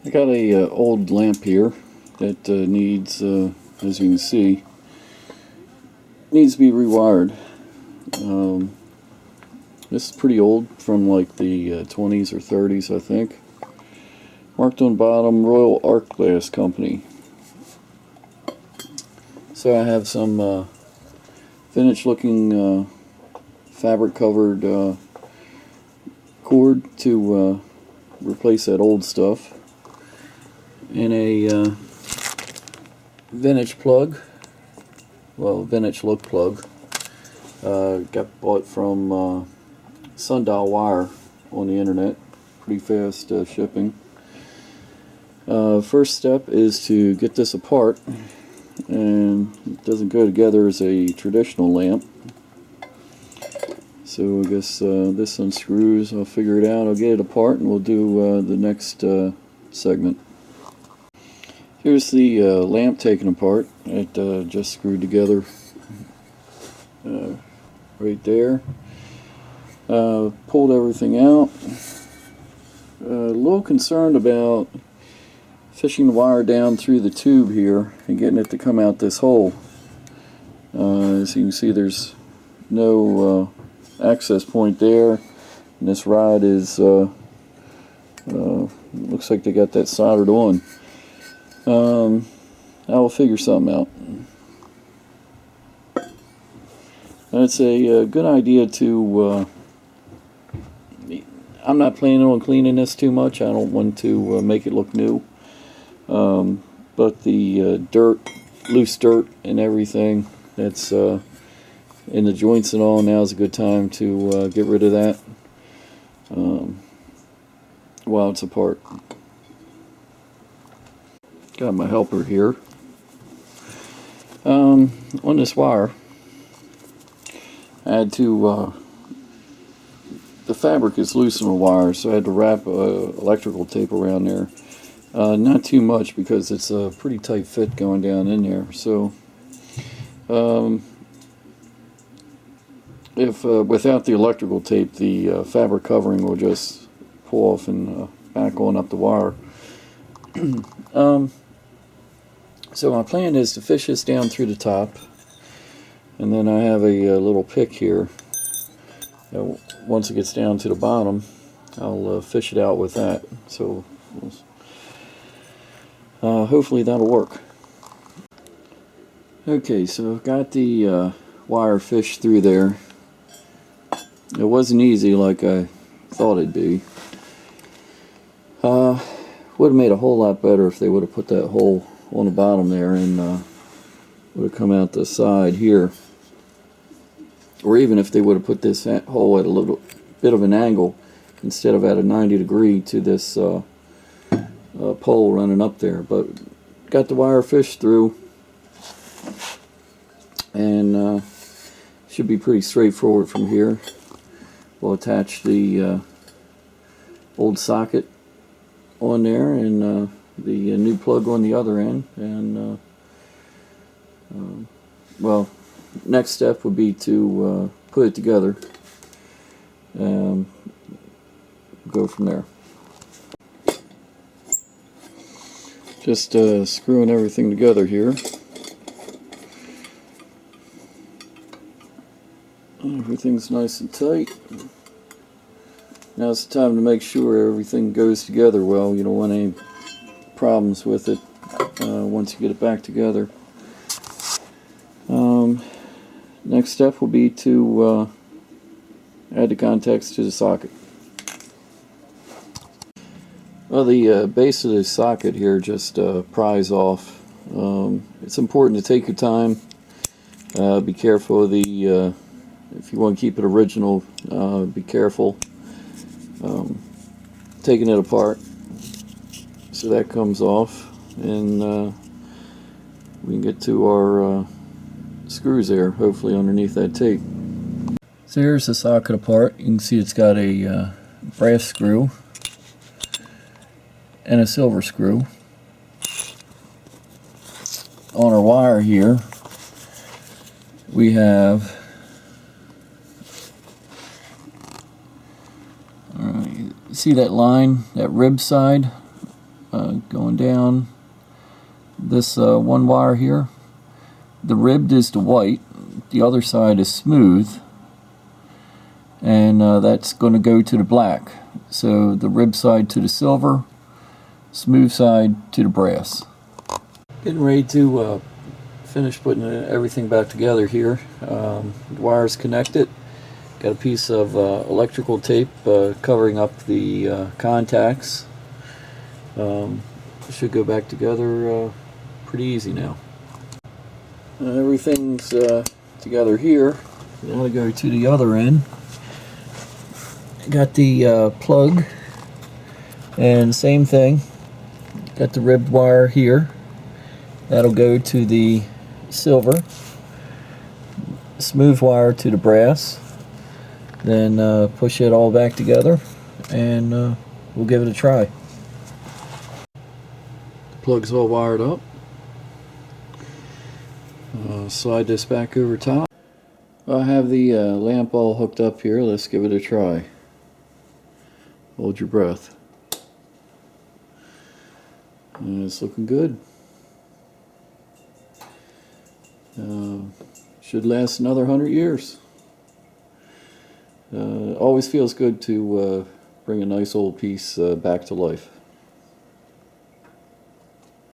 I got a old lamp here that needs, as you can see, needs to be rewired. This is pretty old, from like the 20s or 30s, I think. Marked on the bottom, Royal Arc Glass Company. So I have some vintage looking fabric covered cord to replace that old stuff, and a vintage plug, well, vintage look plug. Got bought from Sundial Wire on the internet. Pretty fast shipping. First step is to get this apart, and it doesn't go together as a traditional lamp. So I guess this unscrews. I'll figure it out. I'll get it apart, and we'll do the next segment. Here's the lamp taken apart. It just screwed together right there. Pulled everything out. A little concerned about fishing the wire down through the tube here and getting it to come out this hole. As you can see, there's no access point there, and this rod is looks like they got that soldered on. I will figure something out. And it's a good idea to I'm not planning on cleaning this too much. I don't want to make it look new, but the loose dirt and everything that's in the joints and all, now is a good time to get rid of that while it's apart. Got my helper here. On this wire, I had to, the fabric is loose on the wire, so I had to wrap electrical tape around there. Not too much, because it's a pretty tight fit going down in there. So if without the electrical tape, the fabric covering will just pull off and back on up the wire. So my plan is to fish this down through the top, and then I have a little pick here. Once it gets down to the bottom, I'll fish it out with that. So hopefully that'll work. Okay, so I've got the wire fished through there. It wasn't easy like I thought it'd be. Would have made a whole lot better if they would have put that hole on the bottom there, and would have come out the side here. Or even if they would have put this hole at a little bit of an angle instead of at a 90 degree to this pole running up there. But got the wire fished through, and should be pretty straightforward from here. We'll attach the old socket on there, and the new plug on the other end, and well, next step would be to put it together and go from there. Just screwing everything together here. Everything's nice and tight. Now it's time to make sure everything goes together well. You don't want any problems with it once you get it back together. Next step will be to add the contacts to the socket. Well, the base of the socket here just pries off. It's important to take your time. Be careful of the if you want to keep it original, be careful taking it apart. So that comes off, and we can get to our screws there, hopefully underneath that tape. So here's the socket apart. You can see it's got a brass screw and a silver screw. On our wire here, we have see that line, that rib side? going down this one wire here. The ribbed is the white, the other side is smooth, and that's going to go to the black. So the rib side to the silver, smooth side to the brass. Getting ready to finish putting everything back together here. The wire's connected. Got a piece of electrical tape covering up the contacts. Should go back together pretty easy now. Everything's together here. Now to go to the other end. Got the plug, and same thing. Got the ribbed wire here. That'll go to the silver. Smooth wire to the brass. Then push it all back together, and we'll give it a try. The plug's all wired up. Slide this back over top. I have the lamp all hooked up here. Let's give it a try. Hold your breath. And it's looking good. Should last another 100 years. Always feels good to bring a nice old piece back to life.